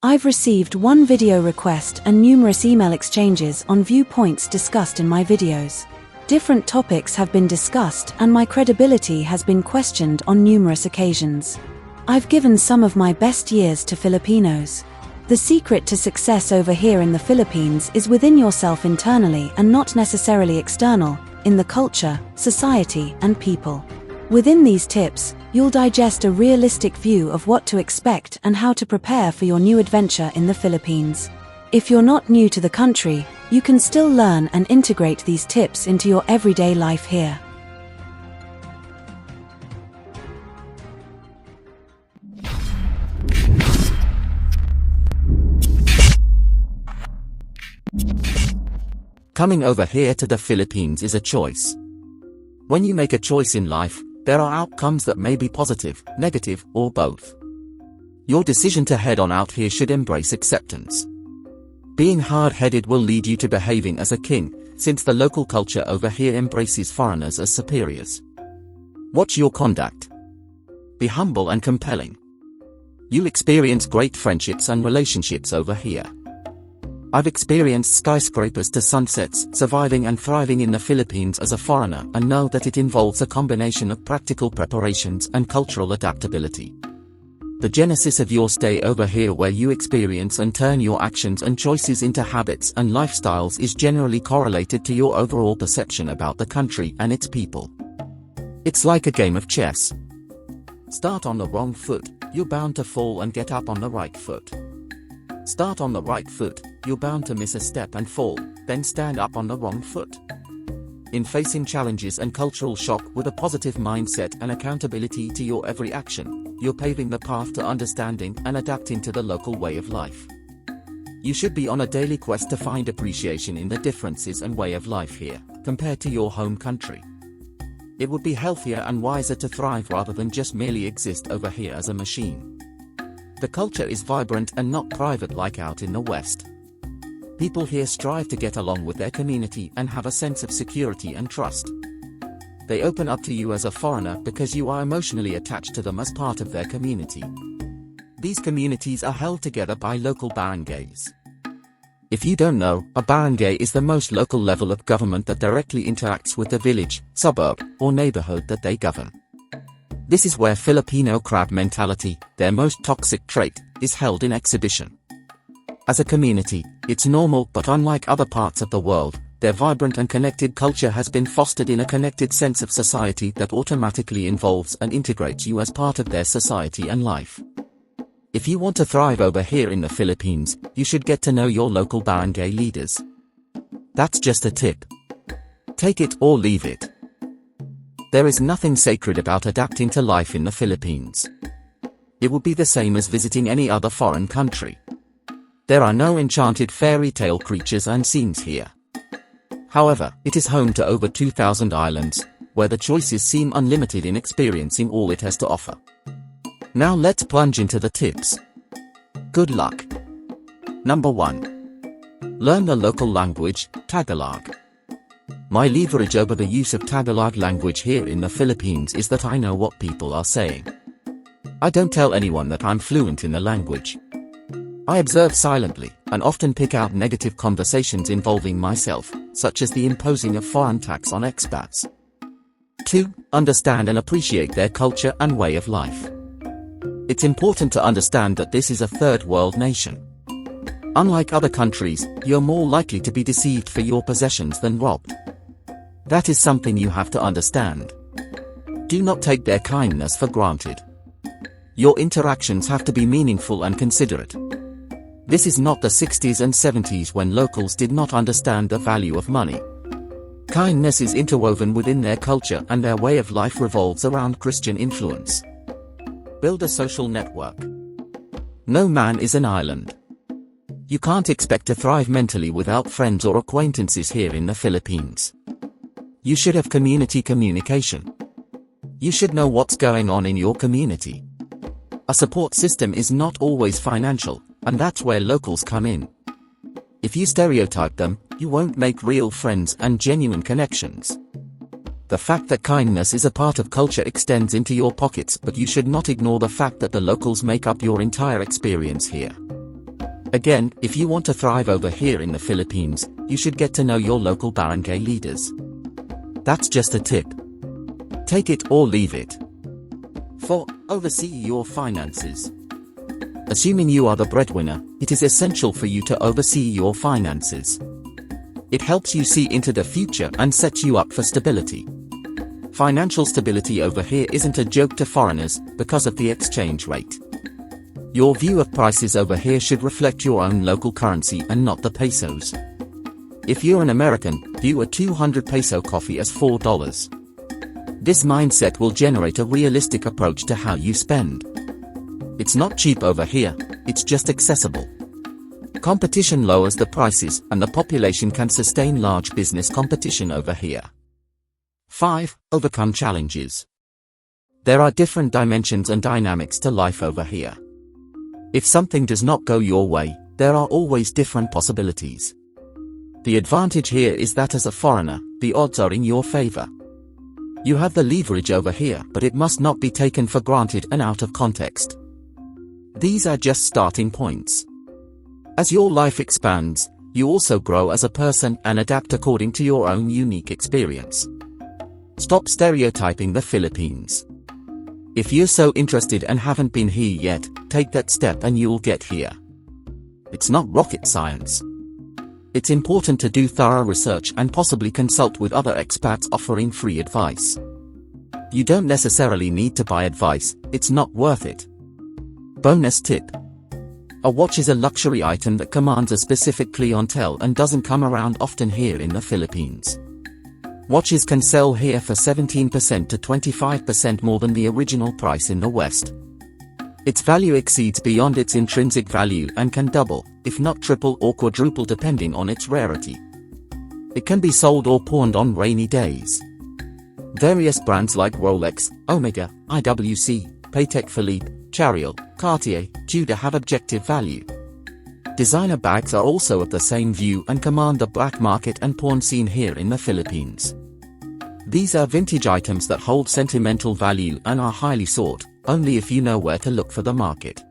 I've received one video request and numerous email exchanges on viewpoints discussed in my videos. Different topics have been discussed and my credibility has been questioned on numerous occasions. I've given some of my best years to Filipinos. The secret to success over here in the Philippines is within yourself internally and not necessarily external, in the culture, society, and people. Within these tips, you'll digest a realistic view of what to expect and how to prepare for your new adventure in the Philippines. If you're not new to the country, you can still learn and integrate these tips into your everyday life here. Coming over here to the Philippines is a choice. When you make a choice in life, there are outcomes that may be positive, negative, or both. Your decision to head on out here should embrace acceptance. Being hard-headed will lead you to behaving as a king, since the local culture over here embraces foreigners as superiors. Watch your conduct. Be humble and compelling. You'll experience great friendships and relationships over here. I've experienced skyscrapers to sunsets, surviving and thriving in the Philippines as a foreigner, and know that it involves a combination of practical preparations and cultural adaptability. The genesis of your stay over here, where you experience and turn your actions and choices into habits and lifestyles, is generally correlated to your overall perception about the country and its people. It's like a game of chess. Start on the wrong foot, you're bound to fall and get up on the right foot. Start on the right foot, you're bound to miss a step and fall, then stand up on the wrong foot. In facing challenges and cultural shock with a positive mindset and accountability to your every action, you're paving the path to understanding and adapting to the local way of life. You should be on a daily quest to find appreciation in the differences and way of life here, compared to your home country. It would be healthier and wiser to thrive rather than just merely exist over here as a machine. The culture is vibrant and not private like out in the West. People here strive to get along with their community and have a sense of security and trust. They open up to you as a foreigner because you are emotionally attached to them as part of their community. These communities are held together by local barangays. If you don't know, a barangay is the most local level of government that directly interacts with the village, suburb, or neighborhood that they govern. This is where Filipino crab mentality, their most toxic trait, is held in exhibition. As a community, it's normal, but unlike other parts of the world, their vibrant and connected culture has been fostered in a connected sense of society that automatically involves and integrates you as part of their society and life. If you want to thrive over here in the Philippines, you should get to know your local barangay leaders. That's just a tip. Take it or leave it. There is nothing sacred about adapting to life in the Philippines. It would be the same as visiting any other foreign country. There are no enchanted fairy tale creatures and scenes here. However, it is home to over 2,000 islands, where the choices seem unlimited in experiencing all it has to offer. Now let's plunge into the tips. Good luck. Number 1. Learn the local language, Tagalog. My leverage over the use of Tagalog language here in the Philippines is that I know what people are saying. I don't tell anyone that I'm fluent in the language. I observe silently, and often pick out negative conversations involving myself, such as the imposing of foreign tax on expats. 2. Understand and appreciate their culture and way of life. It's important to understand that this is a third world nation. Unlike other countries, you're more likely to be deceived for your possessions than robbed. That is something you have to understand. Do not take their kindness for granted. Your interactions have to be meaningful and considerate. This is not the 60s and 70s when locals did not understand the value of money. Kindness is interwoven within their culture, and their way of life revolves around Christian influence. Build a social network. No man is an island. You can't expect to thrive mentally without friends or acquaintances here in the Philippines. You should have communication. You should know what's going on in your community. A support system is not always financial, and that's where locals come in. If you stereotype them, you won't make real friends and genuine connections. The fact that kindness is a part of culture extends into your pockets, but you should not ignore the fact that the locals make up your entire experience here. Again, if you want to thrive over here in the Philippines, you should get to know your local barangay leaders. That's just a tip. Take it or leave it. 4. Oversee your finances. Assuming you are the breadwinner, it is essential for you to oversee your finances. It helps you see into the future and sets you up for stability. Financial stability over here isn't a joke to foreigners because of the exchange rate. Your view of prices over here should reflect your own local currency and not the pesos. If you're an American, view a 200 peso coffee as $4. This mindset will generate a realistic approach to how you spend. It's not cheap over here, it's just accessible. Competition lowers the prices and the population can sustain large business competition over here. 5. Overcome challenges. There are different dimensions and dynamics to life over here. If something does not go your way, there are always different possibilities. The advantage here is that as a foreigner, the odds are in your favor. You have the leverage over here, but it must not be taken for granted and out of context. These are just starting points. As your life expands, you also grow as a person and adapt according to your own unique experience. Stop stereotyping the Philippines. If you're so interested and haven't been here yet, take that step and you'll get here. It's not rocket science. It's important to do thorough research and possibly consult with other expats offering free advice. You don't necessarily need to buy advice, it's not worth it. Bonus tip. A watch is a luxury item that commands a specific clientele and doesn't come around often here in the Philippines. Watches can sell here for 17% to 25% more than the original price in the West. Its value exceeds beyond its intrinsic value and can double, if not triple or quadruple depending on its rarity. It can be sold or pawned on rainy days. Various brands like Rolex, Omega, IWC, Patek Philippe, Chariot, Cartier, Tudor have objective value. Designer bags are also of the same view and command the black market and pawn scene here in the Philippines. These are vintage items that hold sentimental value and are highly sought, only if you know where to look for the market.